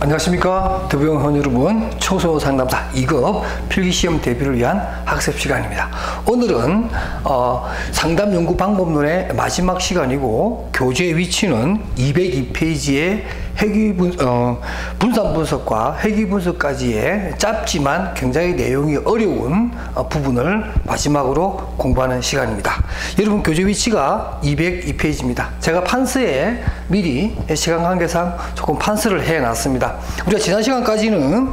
안녕하십니까. 더부영혼 여러분, 청소상담사 2급 필기시험 대비를 위한 학습 시간입니다. 오늘은 상담 연구 방법론의 마지막 시간이고, 교재 위치는 202페이지의 분산 분석과 회귀 분석까지의 짧지만 굉장히 내용이 어려운 부분을 마지막으로 공부하는 시간입니다. 여러분, 교재 위치가 202페이지입니다. 제가 판서에 미리 시간 관계상 조금 판서를 해놨습니다. 우리가 지난 시간까지는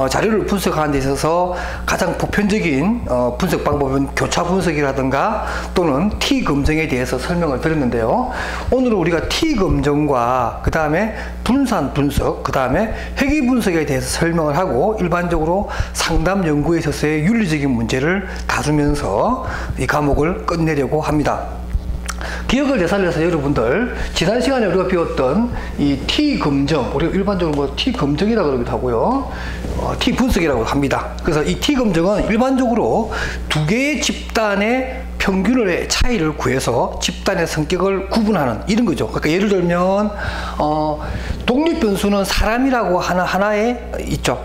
자료를 분석하는 데 있어서 가장 보편적인 분석 방법은 교차 분석이라든가 또는 T검정에 대해서 설명을 드렸는데요. 오늘은 우리가 T검정과 그 다음에 분산 분석, 그 다음에 회귀 분석에 대해서 설명을 하고, 일반적으로 상담 연구에 있어서의 윤리적인 문제를 다루면서 이 과목을 끝내려고 합니다. 기억을 되살려서 여러분들, 지난 시간에 우리가 배웠던 이 T검정, 우리가 일반적으로 뭐 T검정이라고 그러기도 하고요, T분석이라고 합니다. 그래서 이 T검정은 일반적으로 두 개의 집단의 평균의 차이를 구해서 집단의 성격을 구분하는 이런 거죠. 그러니까 예를 들면 독립변수는 사람이라고 하는 하나에 있죠.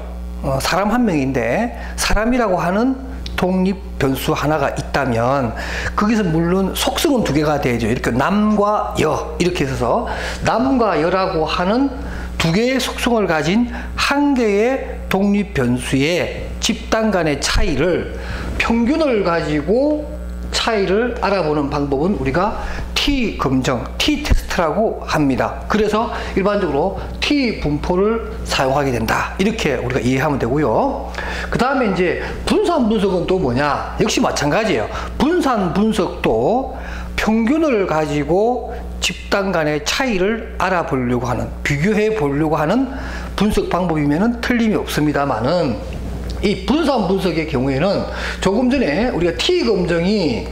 사람 한 명인데 사람이라고 하는 독립변수 하나가 있다면 거기서 물론 속성은 두 개가 되죠. 이렇게 남과 여 이렇게 해서 남과 여라고 하는 두 개의 속성을 가진 한 개의 독립변수의 집단 간의 차이를, 평균을 가지고 차이를 알아보는 방법은 우리가 T검정, T테스트라고 합니다. 그래서 일반적으로 T분포를 사용하게 된다, 이렇게 우리가 이해하면 되고요. 그 다음에 이제 분산 분석은 또 뭐냐? 역시 마찬가지예요. 분산 분석도 평균을 가지고 집단 간의 차이를 알아보려고 하는, 비교해 보려고 하는 분석 방법이면은 틀림이 없습니다만은, 이 분산 분석의 경우에는 조금 전에 우리가 T검정이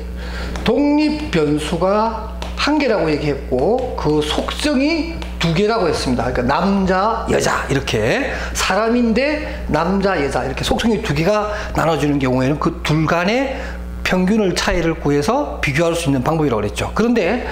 독립변수가 한 개라고 얘기했고 그 속성이 두 개라고 했습니다. 그러니까 남자, 여자, 이렇게 사람인데 남자, 여자 이렇게 속성이 두 개가 나눠지는 경우에는 그 둘 간의 평균을 차이를 구해서 비교할 수 있는 방법이라고 그랬죠. 그런데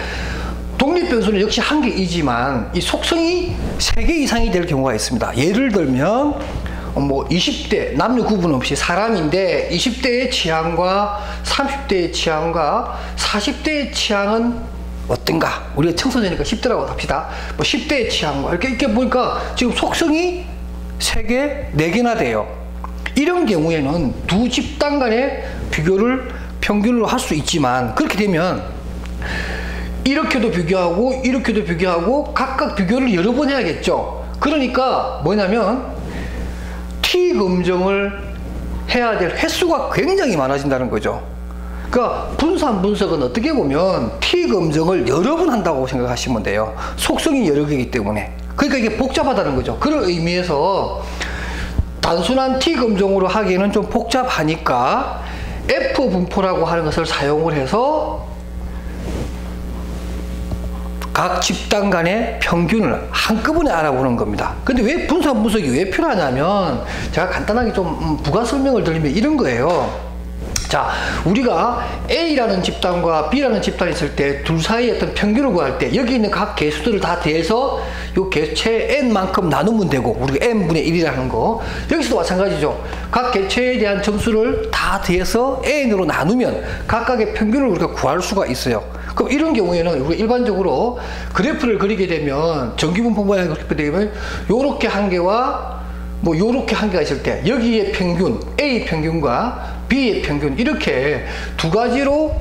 독립변수는 역시 한 개이지만 이 속성이 세 개 이상이 될 경우가 있습니다. 예를 들면 뭐 20대 남녀 구분 없이 사람인데 20대의 취향과 30대의 취향과 40대의 취향은 어떤가? 우리가 청소년이니까 10대라고 합시다. 뭐 10대의 취향과 이렇게 보니까 지금 속성이 3개, 4개나 돼요. 이런 경우에는 두 집단 간의 비교를 평균으로 할 수 있지만, 그렇게 되면 이렇게도 비교하고 이렇게도 비교하고 각각 비교를 여러 번 해야겠죠. 그러니까 뭐냐면 T검정을 해야 될 횟수가 굉장히 많아진다는 거죠. 그러니까 분산 분석은 어떻게 보면 T검정을 여러 번 한다고 생각하시면 돼요. 속성이 여러 개이기 때문에. 그러니까 이게 복잡하다는 거죠. 그런 의미에서 단순한 T검정으로 하기에는 좀 복잡하니까 F분포라고 하는 것을 사용을 해서 각 집단 간의 평균을 한꺼번에 알아보는 겁니다. 근데 왜 분산 분석이 왜 필요하냐면, 제가 간단하게 좀 부가 설명을 드리면 이런 거예요. 자, 우리가 A라는 집단과 B라는 집단이 있을 때 둘 사이의 어떤 평균을 구할 때 여기 있는 각 개수들을 다 더해서 요 개체의 n만큼 나누면 되고, 우리가 n분의 1이라는 거, 여기서도 마찬가지죠. 각 개체에 대한 점수를 다 더해서 n으로 나누면 각각의 평균을 우리가 구할 수가 있어요. 그럼 이런 경우에는 우리가 일반적으로 그래프를 그리게 되면, 정기분포 모양을 그리게 되면 요렇게 한 개와 뭐 요렇게 한 개가 있을 때 여기에 평균, A 평균과 B의 평균, 이렇게 두 가지로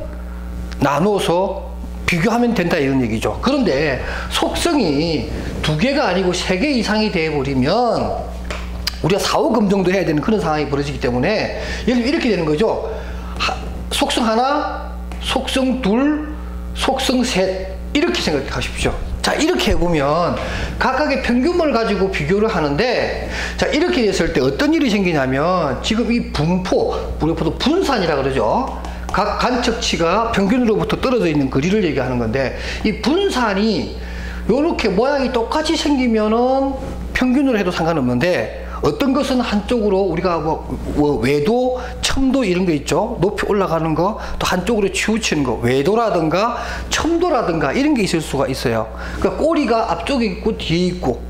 나누어서 비교하면 된다, 이런 얘기죠. 그런데 속성이 두 개가 아니고 3개 이상이 되어버리면 우리가 4, 5금 정도 해야 되는 그런 상황이 벌어지기 때문에 예를 들면 이렇게 되는 거죠. 속성 하나, 속성 둘, 속성 셋, 이렇게 생각하십시오. 자, 이렇게 해보면 각각의 평균을 가지고 비교를 하는데, 자, 이렇게 됐을 때 어떤 일이 생기냐면, 지금 이 분포, 우리가 보통 분산이라 그러죠. 각 간척치가 평균으로부터 떨어져 있는 거리를 얘기하는 건데, 이 분산이 요렇게 모양이 똑같이 생기면은 평균으로 해도 상관없는데, 어떤 것은 한쪽으로 우리가 뭐 외도, 첨도 이런 거 있죠. 높이 올라가는 거, 또 한쪽으로 치우치는 거, 외도라든가 첨도라든가 이런 게 있을 수가 있어요. 그러니까 꼬리가 앞쪽에 있고 뒤에 있고,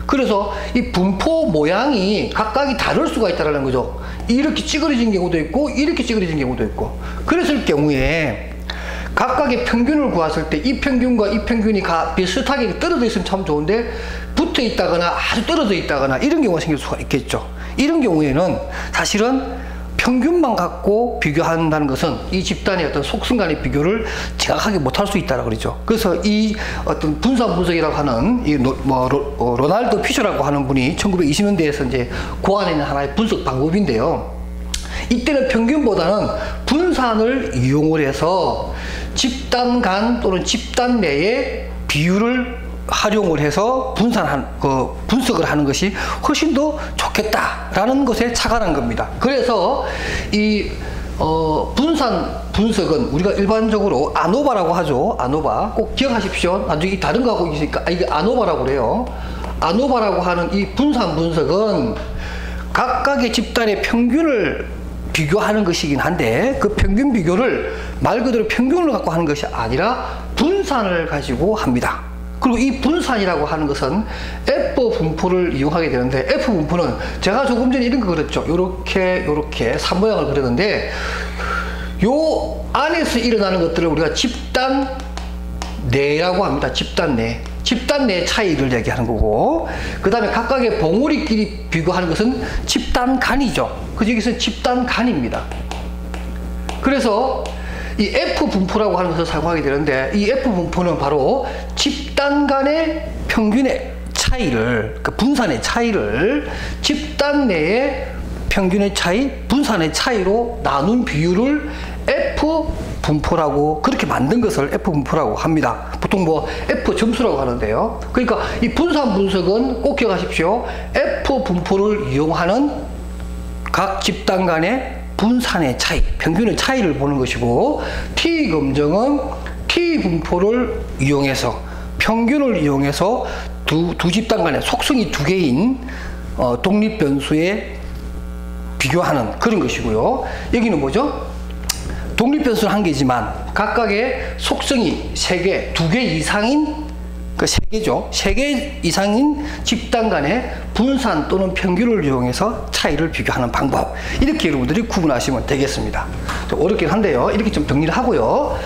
그래서 이 분포 모양이 각각이 다를 수가 있다는 거죠. 이렇게 찌그러진 경우도 있고 이렇게 찌그러진 경우도 있고. 그랬을 경우에 각각의 평균을 구했을 때 이 평균과 이 평균이 비슷하게 떨어져 있으면 참 좋은데 붙어 있다거나 아주 떨어져 있다거나 이런 경우가 생길 수가 있겠죠. 이런 경우에는 사실은 평균만 갖고 비교한다는 것은 이 집단의 어떤 속성 간의 비교를 정확하게 못할 수 있다고 그러죠. 그래서 이 어떤 분산 분석이라고 하는 이 로날드 피셔라고 하는 분이 1920년대에서 이제 고안해낸 하나의 분석 방법인데요. 이때는 평균보다는 분산을 이용을 해서 집단 간 또는 집단 내의 비율을 활용을 해서 분석을 하는 것이 훨씬 더 좋겠다라는 것에 착안한 겁니다. 그래서 이 분산 분석은 우리가 일반적으로 아노바라고 하죠. 아노바 꼭 기억하십시오. 나중에 다른 거 하고 있으니까 이게 아노바라고 그래요. 아노바라고 하는 이 분산 분석은 각각의 집단의 평균을 비교하는 것이긴 한데 그 평균 비교를 말 그대로 평균을 갖고 하는 것이 아니라 분산을 가지고 합니다. 그리고 이 분산이라고 하는 것은 F 분포를 이용하게 되는데 F 분포는 제가 조금 전에 이런 거 그렸죠. 요렇게 삼모양을 그렸는데 요 안에서 일어나는 것들을 우리가 집단 내라고 합니다. 집단 내 차이를 얘기하는 거고, 그 다음에 각각의 봉우리끼리 비교하는 것은 집단 간이죠. 그래서 여기서 집단 간입니다. 그래서 이 F 분포라고 하는 것을 사용하게 되는데 이 F 분포는 바로 집단 간의 평균의 차이를, 그 분산의 차이를 집단 내의 평균의 차이, 분산의 차이로 나눈 비율을 F 분포라고 그렇게 만든 것을 F 분포라고 합니다. 보통 뭐 F 점수라고 하는데요. 그러니까 이 분산 분석은 꼭 기억하십시오. F 분포를 이용하는 각 집단 간의 분산의 차이, 평균의 차이를 보는 것이고, T 검정은 T 분포를 이용해서 평균을 이용해서 두 집단 간의 속성이 두 개인 독립 변수에 비교하는 그런 것이고요. 여기는 뭐죠? 독립 변수는 한 개지만 각각의 속성이 세 개, 두 개 이상인 그 세 개죠. 세 개 이상인 집단 간의 분산 또는 평균을 이용해서 차이를 비교하는 방법. 이렇게 여러분들이 구분하시면 되겠습니다. 좀 어렵긴 한데요. 이렇게 좀 정리를 하고요.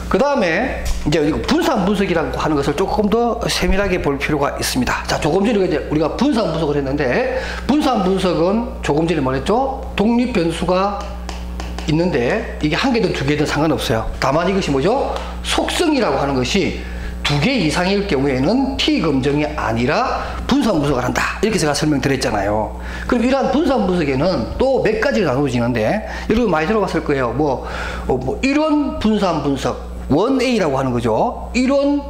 그 다음에 이제 분산 분석이라고 하는 것을 조금 더 세밀하게 볼 필요가 있습니다. 자, 조금 전에 이제 우리가 분산 분석을 했는데, 분산 분석은 조금 전에 말했죠. 독립 변수가 있는데 이게 한 개든 두 개든 상관없어요. 다만 이것이 뭐죠? 속성이라고 하는 것이 두 개 이상일 경우에는 T 검정이 아니라 분산 분석을 한다. 이렇게 제가 설명드렸잖아요. 그럼 이러한 분산 분석에는 또 몇 가지가 나눠지는데, 여러분 많이 들어봤을 거예요. 뭐 이론 분산 분석, 1A라고 하는 거죠. 이론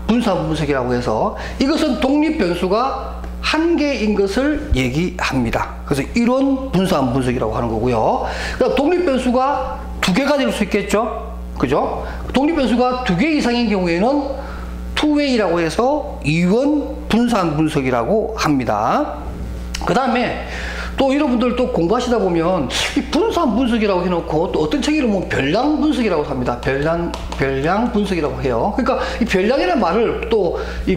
분산 분석이라고 해서 이것은 독립 변수가 한 개인 것을 얘기합니다. 그래서 이론 분산 분석이라고 하는 거고요. 그다음 독립 변수가 두 개가 될 수 있겠죠. 그죠? 독립 변수가 두 개 이상인 경우에는 2Way라고 해서 이원 분산 분석이라고 합니다. 그 다음에 또 여러분들 또 공부하시다 보면 이 분산 분석이라고 해놓고 또 어떤 책에 보면 별량 분석이라고 합니다. 별량 분석이라고 해요. 그러니까 이 별량이라는 말을 또 이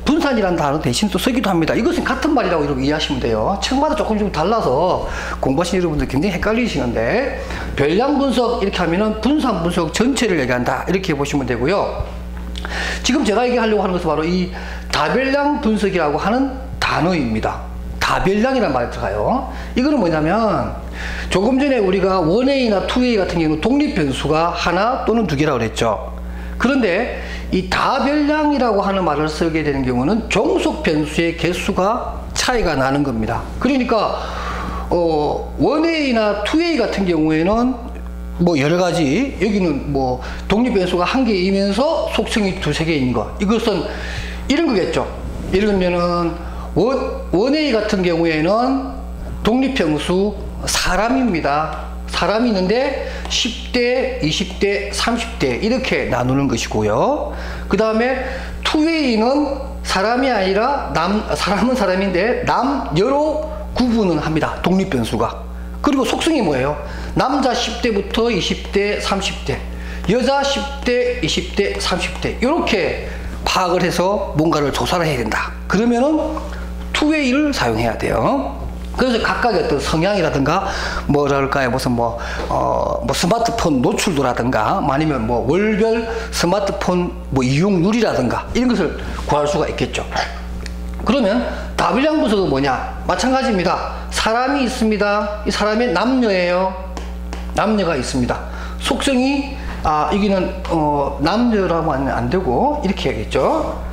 분산이라는 단어 대신 또 쓰기도 합니다. 이것은 같은 말이라고 이렇게 이해하시면 돼요. 책마다 조금 좀 달라서 공부하시는 여러분들 굉장히 헷갈리시는데, 별량 분석 이렇게 하면은 분산 분석 전체를 얘기한다. 이렇게 보시면 되고요. 지금 제가 얘기하려고 하는 것은 바로 이 다별량 분석이라고 하는 단어입니다. 다별량이라는 말이 들어가요. 이거는 뭐냐면 조금 전에 우리가 1A나 2A 같은 경우는 독립 변수가 하나 또는 두 개라고 그랬죠. 그런데 이 다별량이라고 하는 말을 쓰게 되는 경우는 종속 변수의 개수가 차이가 나는 겁니다. 그러니까 1A나 2A 같은 경우에는 뭐 여러 가지, 여기는 뭐 독립 변수가 한 개이면서 속성이 두세 개인 거, 이것은 이런 거겠죠. 예를 들면은 1A 같은 경우에는 독립 변수 사람입니다. 사람이 있는데 10대, 20대, 30대 이렇게 나누는 것이고요. 그 다음에 2A는 사람이 아니라 사람은 사람인데 남녀로 구분은 합니다. 독립 변수가. 그리고 속성이 뭐예요? 남자 10대부터 20대, 30대, 여자 10대, 20대, 30대 이렇게 파악을 해서 뭔가를 조사를 해야 된다. 그러면은 투웨이를 사용해야 돼요. 그래서 각각의 어떤 성향이라든가 뭐랄까요, 무슨 뭐 스마트폰 노출도라든가 아니면 뭐 월별 스마트폰 뭐 이용률이라든가 이런 것을 구할 수가 있겠죠. 그러면 다별량 분석은 뭐냐? 마찬가지입니다. 사람이 있습니다. 이 사람이 남녀예요. 남녀가 있습니다. 속성이 여기는 남녀라고 하면 안 되고 이렇게 해야겠죠.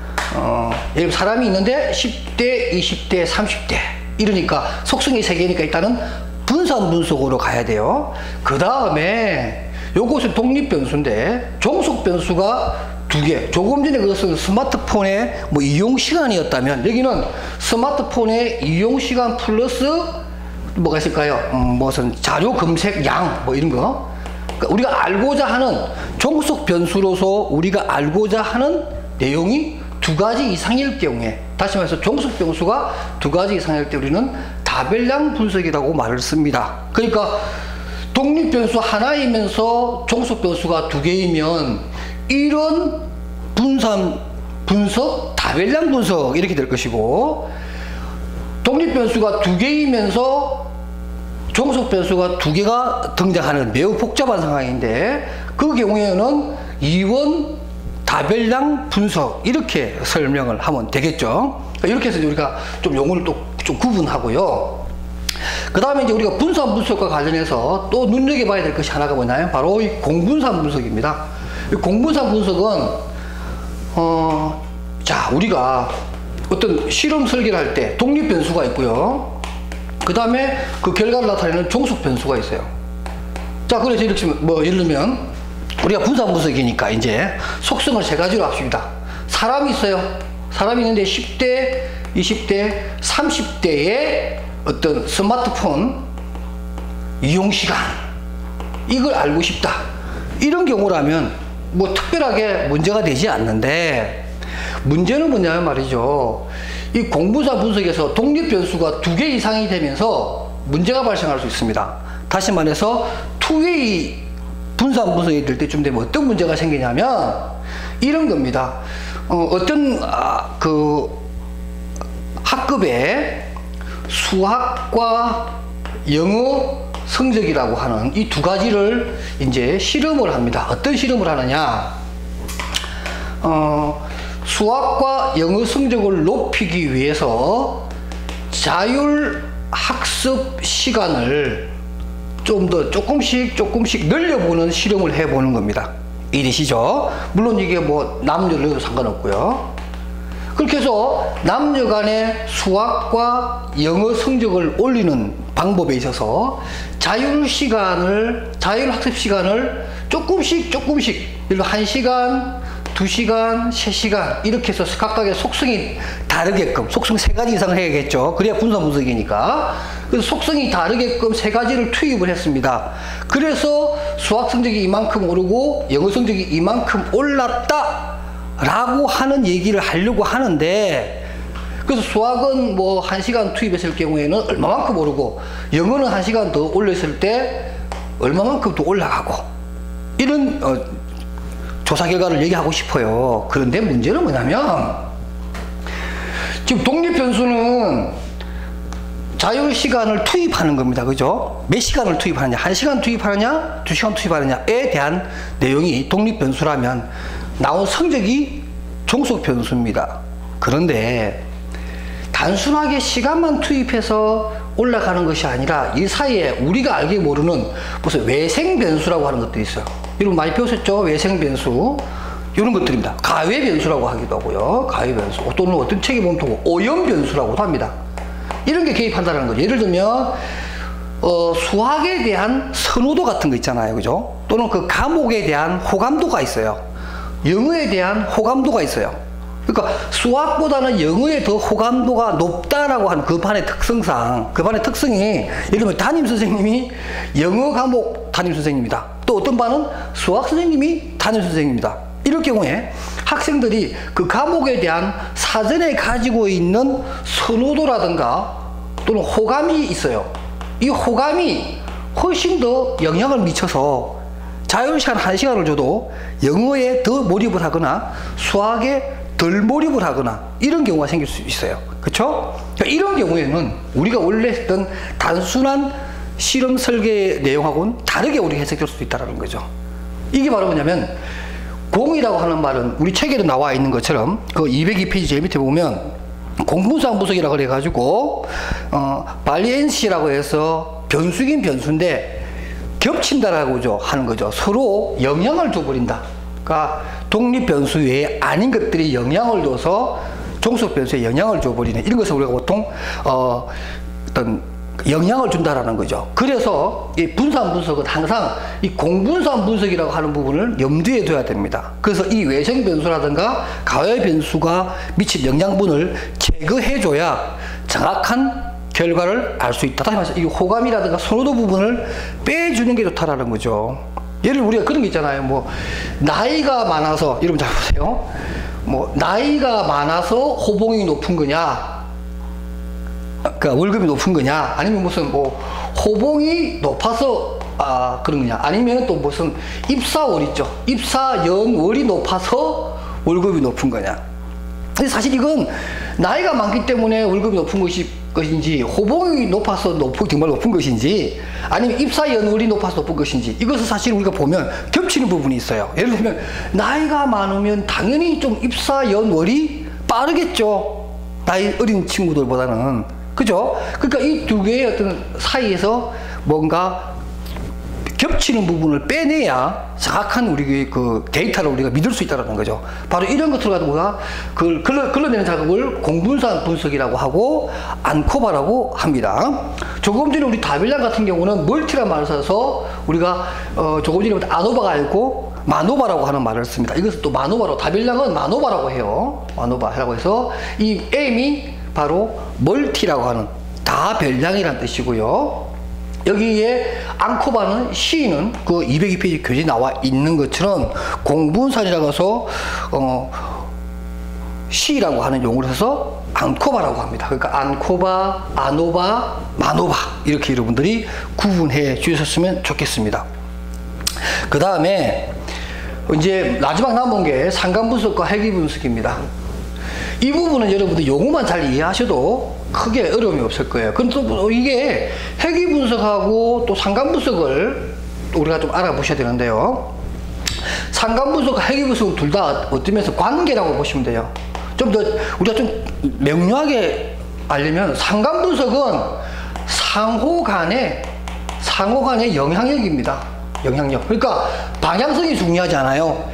예를 들어 사람이 있는데 10대, 20대, 30대 이러니까 속성이 3개니까 일단은 분산 분석으로 가야 돼요. 그 다음에 요것은 독립 변수인데 종속 변수가 2개. 조금 전에 그것은 스마트폰의 뭐 이용 시간이었다면 여기는 스마트폰의 이용 시간 플러스 뭐가 있을까요? 무슨 자료 검색 양 뭐 이런 거. 그러니까 우리가 알고자 하는 종속 변수로서 우리가 알고자 하는 내용이 2가지 이상일 경우에, 다시 말해서 종속 변수가 2가지 이상일 때 우리는 다별량 분석이라고 말을 씁니다. 그러니까 독립 변수 하나이면서 종속 변수가 2개이면 이런 분산 분석, 다별량 분석 이렇게 될 것이고, 독립 변수가 2개이면서 종속 변수가 2개가 등장하는 매우 복잡한 상황인데, 그 경우에는 이원 다별량 분석 이렇게 설명을 하면 되겠죠. 이렇게 해서 우리가 좀 용어를 또 좀 구분하고요. 그 다음에 이제 우리가 분산 분석과 관련해서 또 눈여겨봐야 될 것이 하나가 뭐냐면 바로 이 공분산 분석입니다. 이 공분산 분석은 자, 우리가 어떤 실험 설계를 할 때 독립 변수가 있고요. 그 다음에 그 결과를 나타내는 종속 변수가 있어요. 자, 그래서 이렇게 뭐 예를 들면 우리가 분산 분석이니까 이제 속성을 3가지로 합시다. 사람이 있어요. 사람이 있는데 10대, 20대, 30대의 어떤 스마트폰 이용 시간 이걸 알고 싶다. 이런 경우라면 뭐 특별하게 문제가 되지 않는데, 문제는 뭐냐면 말이죠. 이 공분산 분석에서 독립 변수가 2개 이상이 되면서 문제가 발생할 수 있습니다. 다시 말해서 투웨이 분산 분석이 될 때쯤 되면 어떤 문제가 생기냐면 이런 겁니다. 어떤 그 학급에 수학과 영어 성적이라고 하는 이 2가지를 이제 실험을 합니다. 어떤 실험을 하느냐? 수학과 영어 성적을 높이기 위해서 자율 학습 시간을 좀 더 조금씩 늘려보는 실험을 해보는 겁니다. 이해되시죠? 물론 이게 뭐 남녀를 상관없고요. 그렇게 해서 남녀 간의 수학과 영어 성적을 올리는 방법에 있어서 자율 학습 시간을 조금씩 예를 들어 1시간, 2시간, 3시간 이렇게 해서 각각의 속성이 다르게끔, 속성 3가지 이상을 해야겠죠. 그래야 분산 분석이니까. 그래서 속성이 다르게끔 3가지를 투입을 했습니다. 그래서 수학 성적이 이만큼 오르고 영어 성적이 이만큼 올랐다 라고 하는 얘기를 하려고 하는데, 그래서 수학은 뭐 1시간 투입했을 경우에는 얼마만큼 오르고 영어는 1시간 더 올렸을 때 얼마만큼 더 올라가고, 이런 조사 결과를 얘기하고 싶어요. 그런데 문제는 뭐냐면 지금 독립 변수는 자율 시간을 투입하는 겁니다. 그죠? 몇 시간을 투입하느냐, 1시간 투입하느냐, 2시간 투입하느냐에 대한 내용이 독립 변수라면 나온 성적이 종속 변수입니다. 그런데 단순하게 시간만 투입해서 올라가는 것이 아니라 이 사이에 우리가 알게 모르는 무슨 외생 변수라고 하는 것도 있어요. 여러분 많이 배우셨죠? 외생 변수. 이런 것들입니다. 가외 변수라고 하기도 하고요. 가외 변수. 또는 어떤 책에 보면 또 오염 변수라고도 합니다. 이런 게 개입한다는 거죠. 예를 들면 수학에 대한 선호도 같은 거 있잖아요. 그죠? 또는 그 과목에 대한 호감도가 있어요. 영어에 대한 호감도가 있어요. 그러니까 수학보다는 영어에 더 호감도가 높다라고 하는 그 반의 특성상, 그 반의 특성이 예를 들면 담임 선생님이 영어 과목 담임 선생님이다. 또 어떤 반은 수학 선생님이 담임 선생님이다. 이럴 경우에 학생들이 그 과목에 대한 사전에 가지고 있는 선호도라든가 또는 호감이 있어요. 이 호감이 훨씬 더 영향을 미쳐서 자율시간 1시간을 줘도 영어에 더 몰입을 하거나 수학에 덜 몰입을 하거나 이런 경우가 생길 수 있어요. 그렇죠? 그러니까 이런 경우에는 우리가 원래 했던 단순한 실험 설계 내용하고는 다르게 우리가 해석될 수도 있다는 거죠. 이게 바로 뭐냐면 공이라고 하는 말은 우리 책에도 나와 있는 것처럼 그 202페이지 제일 밑에 보면 공분상 분석이라고 그래가지고 발리엔시라고 해서 변수긴 변수인데 겹친다라고 하는 거죠. 서로 영향을 줘버린다. 그러니까 독립 변수 외에 아닌 것들이 영향을 줘서 종속 변수에 영향을 줘버리는 이런 것을 우리가 보통 어떤 영향을 준다라는 거죠. 그래서 이 분산 분석은 항상 이 공분산 분석이라고 하는 부분을 염두에 둬야 됩니다. 그래서 이 외생 변수라든가 가외 변수가 미친 영향분을 제거해줘야 정확한 결과를 알 수 있다. 다시 말해서 이 호감이라든가 선호도 부분을 빼주는 게 좋다라는 거죠. 예를 우리가 그런 게 있잖아요. 뭐 나이가 많아서 여러분 잘 보세요. 뭐 나이가 많아서 호봉이 높은 거냐? 그러니까 월급이 높은 거냐? 아니면 무슨 뭐 호봉이 높아서 그런 거냐? 아니면 또 무슨 입사월 있죠? 입사연월이 높아서 월급이 높은 거냐? 근데 사실 이건 나이가 많기 때문에 월급이 높은 것인지 호봉이 높아서 정말 높은 것인지 아니면 입사연월이 높아서 높은 것인지 이것은 사실 우리가 보면 겹치는 부분이 있어요. 예를 들면 나이가 많으면 당연히 좀 입사연월이 빠르겠죠. 나이 어린 친구들보다는. 그죠? 그러니까 이 두 개의 어떤 사이에서 뭔가 겹치는 부분을 빼내야 정확한 우리의 그 데이터를 우리가 믿을 수 있다는 거죠. 바로 이런 것들을 가지고 우리가 그걸 걸러내는 작업을 공분산 분석이라고 하고 안코바라고 합니다. 조금 전에 우리 다빌량 같은 경우는 멀티란 말을 써서 우리가 조금 전에 아노바가 아니고 마노바라고 하는 말을 씁니다. 이것은 또 마노바로 다빌량은 마노바라고 해요. 마노바라고 해서 이 M이 바로 멀티라고 하는 다별량이라는 뜻이고요. 여기에 앙코바는 C는 그 202페이지 교재에 나와 있는 것처럼 공분산이라고 해서 C라고 하는 용어를 해서 앙코바라고 합니다. 그러니까 안코바, 아노바, 마노바 이렇게 여러분들이 구분해 주셨으면 좋겠습니다. 그 다음에 이제 마지막 남은 게 상관분석과 해기분석입니다. 이 부분은 여러분들 용어만 잘 이해하셔도 크게 어려움이 없을 거예요. 그럼 또 이게 해기 분석하고 또 상관 분석을 우리가 좀 알아보셔야 되는데요. 상관 분석과 해기 분석은 둘 다 어떤 면에서 관계라고 보시면 돼요. 좀 더 우리가 좀 명료하게 알려면 상관 분석은 상호 간의 영향력입니다. 영향력. 그러니까 방향성이 중요하지 않아요.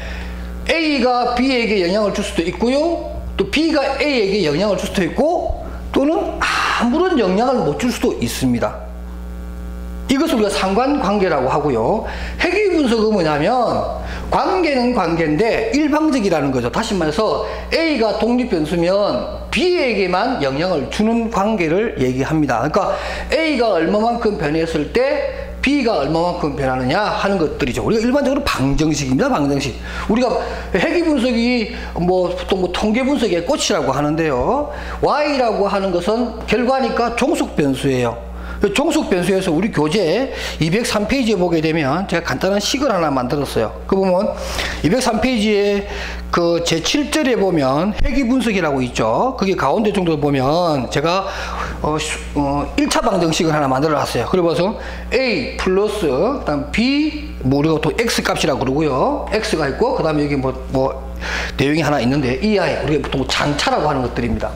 A가 B에게 영향을 줄 수도 있고요. 또 B가 A에게 영향을 줄 수도 있고 또는 아무런 영향을 못 줄 수도 있습니다. 이것을 우리가 상관관계라고 하고요. 해기 분석은 뭐냐면 관계는 관계인데 일방적이라는 거죠. 다시 말해서 A가 독립변수면 B에게만 영향을 주는 관계를 얘기합니다. 그러니까 A가 얼마만큼 변했을 때 B가 얼마만큼 변하느냐 하는 것들이죠. 우리가 일반적으로 방정식입니다. 방정식. 우리가 해기 분석이 보통 통계 분석의 꽃이라고 하는데요. Y라고 하는 것은 결과니까 종속 변수예요. 종속 변수에서 우리 교재 203페이지에 보게 되면 제가 간단한 식을 하나 만들었어요. 그 보면 203페이지에 그 제7절에 보면 해기 분석이라고 있죠. 그게 가운데 정도 보면 제가 1차 방정식을 하나 만들어 놨어요. 그래서 A 플러스 그다음 B 우리가 또 X 값이라고 그러고요. X가 있고 그다음에 여기 내용이 하나 있는데 EI 우리가 보통 장차라고 하는 것들입니다.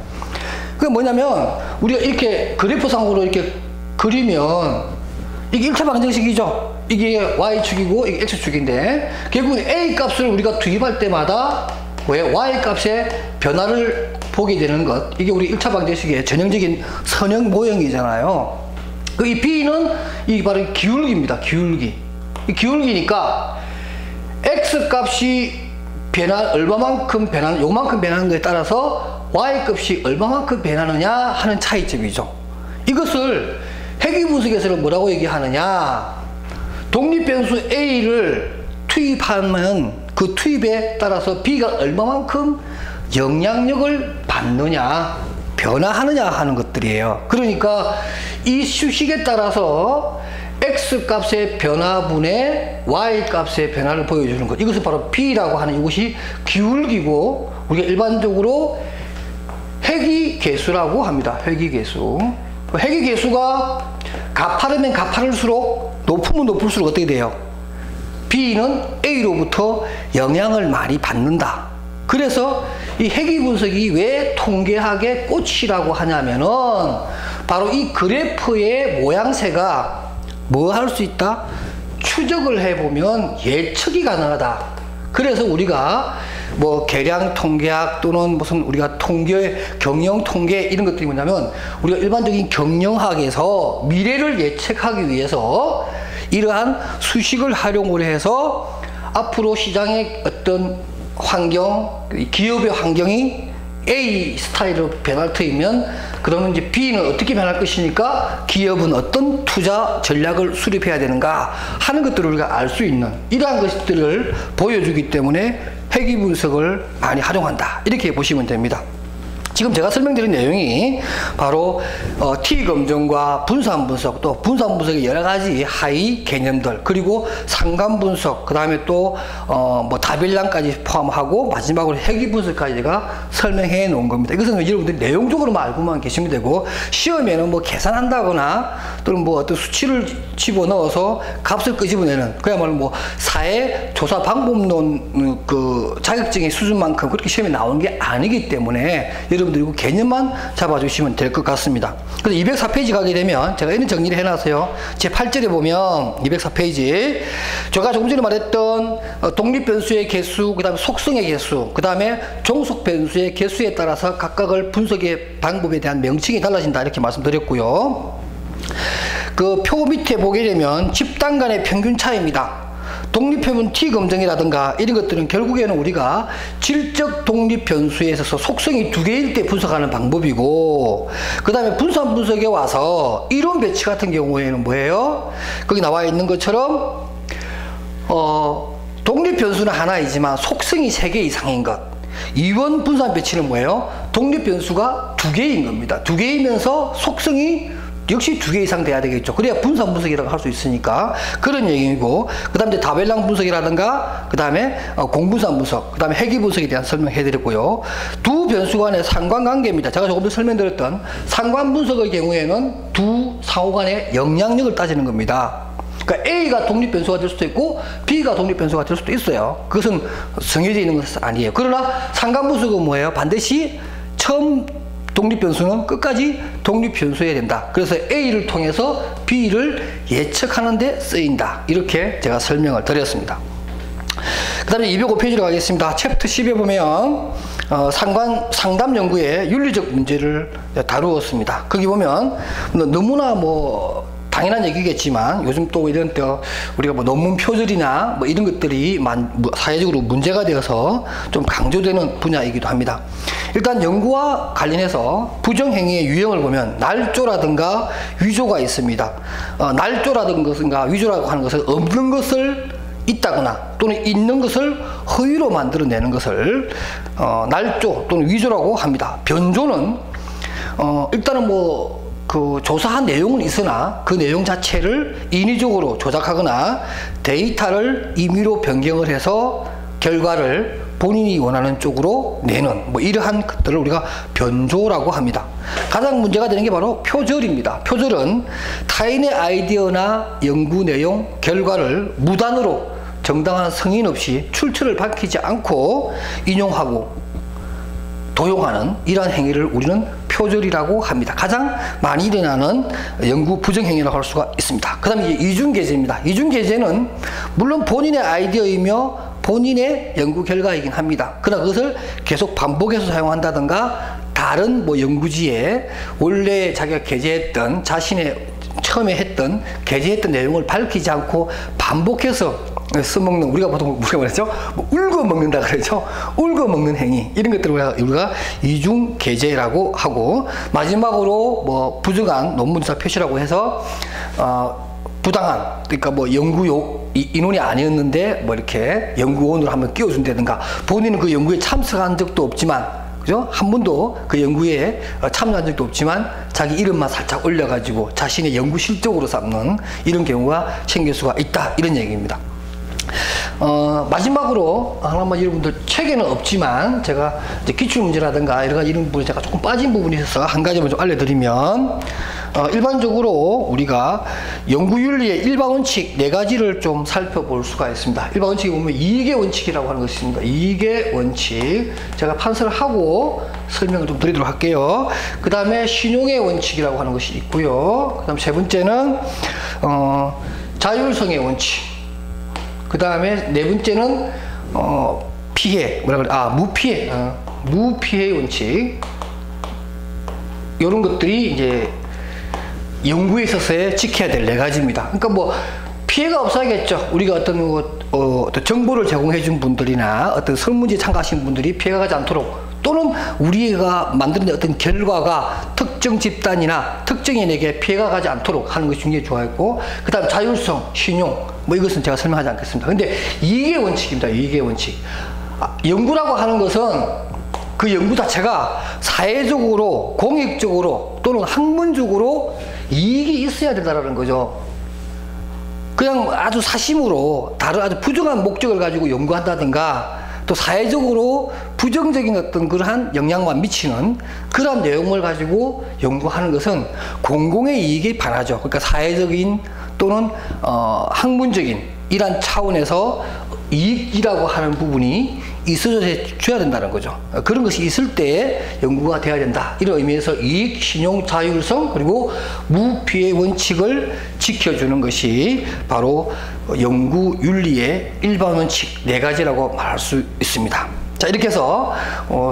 그게 뭐냐면 우리가 이렇게 그래프상으로 이렇게 그리면 이게 1차 방정식이죠. 이게 Y축이고 이게 X축인데 결국 A 값을 우리가 투입할 때마다 왜 Y 값의 변화를 보게 되는 것, 이게 우리 1차 방정식의 전형적인 선형 모형이잖아요. 이 B는 이 바로 기울기입니다. 기울기. 이 기울기니까 X 값이 얼마만큼 변하는, 요만큼 변하는 것에 따라서 Y 값이 얼마만큼 변하느냐 하는 차이점이죠. 이것을 해기 분석에서는 뭐라고 얘기하느냐? 독립변수 A를 투입하면 그 투입에 따라서 B가 얼마만큼 영향력을 받느냐, 변화하느냐 하는 것들이에요. 그러니까 이 수식에 따라서 X 값의 변화분의 Y 값의 변화를 보여주는 것. 이것은 바로 B라고 하는 이것이 기울기고 우리가 일반적으로 회귀계수라고 합니다. 회귀계수. 회귀계수가 가파르면 가파를수록 높으면 높을수록 어떻게 돼요? B는 A로부터 영향을 많이 받는다. 그래서 이 회귀 분석이 왜 통계학의 꽃이라고 하냐면은 바로 이 그래프의 모양새가 뭐 할 수 있다? 추적을 해보면 예측이 가능하다. 그래서 우리가 뭐 계량 통계학 또는 무슨 우리가 경영 통계 이런 것들이 뭐냐면 우리가 일반적인 경영학에서 미래를 예측하기 위해서 이러한 수식을 활용을 해서 앞으로 시장의 어떤 환경, 기업의 환경이 A 스타일로 변할 터이면 그러면 이제 B는 어떻게 변할 것이니까 기업은 어떤 투자 전략을 수립해야 되는가 하는 것들을 우리가 알 수 있는 이러한 것들을 보여주기 때문에 회귀 분석을 많이 활용한다. 이렇게 보시면 됩니다. 지금 제가 설명드린 내용이 바로 T 검증과 분산 분석, 또 분산 분석의 여러 가지 하위 개념들, 그리고 상관 분석, 그 다음에 또 뭐 다별량까지 포함하고 마지막으로 회귀 분석까지 제가 설명해 놓은 겁니다. 이것은 여러분들이 내용적으로만 알고만 계시면 되고 시험에는 뭐 계산한다거나 또는 뭐 어떤 수치를 집어넣어서 값을 끄집어내는 그야말로 뭐 사회 조사 방법론 그 자격증의 수준만큼 그렇게 시험에 나오는 게 아니기 때문에 여러분들이 그 개념만 잡아주시면 될 것 같습니다. 그래서 204페이지 가게 되면 제가 이런 정리를 해놨어요. 제 8절에 보면 204페이지 제가 조금 전에 말했던 독립변수의 개수, 그 다음에 속성의 개수, 그 다음에 종속변수의 개수에 따라서 각각을 분석의 방법에 대한 명칭이 달라진다 이렇게 말씀드렸고요. 그 표 밑에 보게 되면 집단 간의 평균 차이입니다. 독립표본 T 검증이라든가 이런 것들은 결국에는 우리가 질적 독립 변수에 있어서 속성이 두 개일 때 분석하는 방법이고, 그 다음에 분산 분석에 와서 이론 배치 같은 경우에는 뭐예요? 거기 나와 있는 것처럼 독립 변수는 하나이지만 속성이 3개 이상인 것. 이원 분산 배치는 뭐예요? 독립 변수가 2개인 겁니다. 2개이면서 속성이 역시 2개 이상 돼야 되겠죠. 그래야 분산 분석이라고 할 수 있으니까 그런 얘기이고, 그 다음에 이제 다별량 분석이라든가 그 다음에 공분산 분석, 그 다음에 회귀 분석에 대한 설명해 드렸고요. 두 변수 간의 상관관계입니다. 제가 조금 전 설명드렸던 상관 분석의 경우에는 두 상호 간의 영향력을 따지는 겁니다. 그러니까 A가 독립 변수가 될 수도 있고 B가 독립 변수가 될 수도 있어요. 그것은 정해져 있는 것은 아니에요. 그러나 상관 분석은 뭐예요? 반드시 처음 독립 변수는 끝까지 독립 변수여야 된다. 그래서 A를 통해서 B를 예측하는 데 쓰인다. 이렇게 제가 설명을 드렸습니다. 그 다음에 205페이지로 가겠습니다. 챕터 10에 보면 상담 연구의 윤리적 문제를 다루었습니다. 거기 보면 너무나 뭐 당연한 얘기겠지만 요즘 또 이런 또 우리가 뭐 논문 표절이나 뭐 이런 것들이 사회적으로 문제가 되어서 좀 강조되는 분야이기도 합니다. 일단 연구와 관련해서 부정행위의 유형을 보면 날조라든가 위조가 있습니다. 날조라든가 위조라고 하는 것은 없는 것을 있다거나 또는 있는 것을 허위로 만들어내는 것을 날조 또는 위조라고 합니다. 변조는 일단은 뭐 그 조사한 내용은 있으나 그 내용 자체를 인위적으로 조작하거나 데이터를 임의로 변경을 해서 결과를 본인이 원하는 쪽으로 내는 뭐 이러한 것들을 우리가 변조라고 합니다. 가장 문제가 되는 게 바로 표절입니다. 표절은 타인의 아이디어나 연구 내용, 결과를 무단으로 정당한 승인 없이 출처를 밝히지 않고 인용하고 도용하는 이러한 행위를 우리는 표절이라고 합니다. 가장 많이 일어나는 연구 부정행위라고 할 수가 있습니다. 그 다음에 이중계제입니다. 이중계제는 물론 본인의 아이디어이며 본인의 연구 결과이긴 합니다. 그러나 그것을 계속 반복해서 사용한다든가 다른 뭐 연구지에 원래 자기가 게재했던 자신의 처음에 게재했던 내용을 밝히지 않고 반복해서 써먹는, 우리가 보통 우리가 뭐랬죠? 뭐 울고 먹는다 그러죠? 울고 먹는 행위, 이런 것들을 우리가 이중 게재라고 하고, 마지막으로 뭐 부정한 논문사 표시라고 해서 부당한, 그러니까 뭐 연구용 인원이 아니었는데 뭐 이렇게 연구원으로 한번 끼워준다든가, 본인은 그 연구에 참석한 적도 없지만, 그죠? 한 번도 그 연구에 참여한 적도 없지만 자기 이름만 살짝 올려가지고 자신의 연구 실적으로 삼는 이런 경우가 생길 수가 있다, 이런 얘기입니다. 마지막으로 하나만 여러분들 책에는 없지만 제가 이제 기출문제라든가 이런 부분에 제가 조금 빠진 부분이 있어서 한 가지만 좀 알려드리면, 일반적으로 우리가 연구윤리의 일반원칙 4가지를 좀 살펴볼 수가 있습니다. 일반원칙에 보면 이익의 원칙이라고 하는 것이 있습니다. 이익의 원칙. 제가 판서를 하고 설명을 좀 드리도록 할게요. 그 다음에 신용의 원칙이라고 하는 것이 있고요. 그 다음 세 번째는 자율성의 원칙. 그 다음에 네 번째는 피해, 무피해, 무피해 원칙. 이런 것들이 이제 연구에 있어서의 지켜야 될 4가지입니다. 그러니까 뭐 피해가 없어야겠죠. 우리가 어떤 정보를 제공해 준 분들이나 어떤 설문지에 참가하신 분들이 피해가 가지 않도록, 또는 우리가 만드는 어떤 결과가 특정 집단이나 특정인에게 피해가 가지 않도록 하는 것이 굉장히 좋아했고, 그 다음 자율성, 신용, 뭐 이것은 제가 설명하지 않겠습니다. 근데 이익의 원칙입니다. 이익의 원칙. 연구라고 하는 것은 그 연구 자체가 사회적으로, 공익적으로 또는 학문적으로 이익이 있어야 된다는 거죠. 그냥 아주 사심으로 다른 아주 부정한 목적을 가지고 연구한다든가, 또 사회적으로 부정적인 어떤 그러한 영향만 미치는 그러한 내용을 가지고 연구하는 것은 공공의 이익에 반하죠. 그러니까 사회적인 또는 학문적인 이런 차원에서 이익이라고 하는 부분이 있어줘야 된다는 거죠. 그런 것이 있을 때 연구가 돼야 된다. 이런 의미에서 이익, 신용, 자율성, 그리고 무피해 원칙을 지켜주는 것이 바로 연구윤리의 일반 원칙 4가지라고 말할 수 있습니다. 자, 이렇게 해서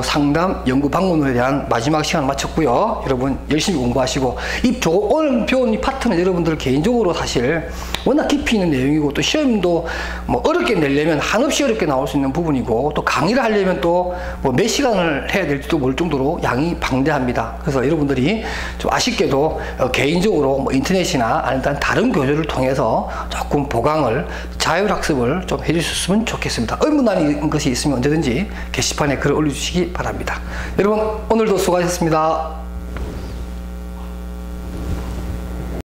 상담 연구 방법론에 대한 마지막 시간을 마쳤고요. 여러분 열심히 공부하시고, 오늘 배운 이 파트는 여러분들 개인적으로 사실 워낙 깊이 있는 내용이고, 또 시험도 뭐 어렵게 내려면 한없이 어렵게 나올 수 있는 부분이고, 또 강의를 하려면 또 뭐 몇 시간을 해야 될지도 모를 정도로 양이 방대합니다. 그래서 여러분들이 좀 아쉽게도 개인적으로 뭐 인터넷이나 아니면 다른 교재를 통해서 조금 보강을, 자율학습을 좀 해주셨으면 좋겠습니다. 의문난 것이 있으면 언제든지 게시판에 글을 올려주시기 바랍니다. 여러분 오늘도 수고하셨습니다.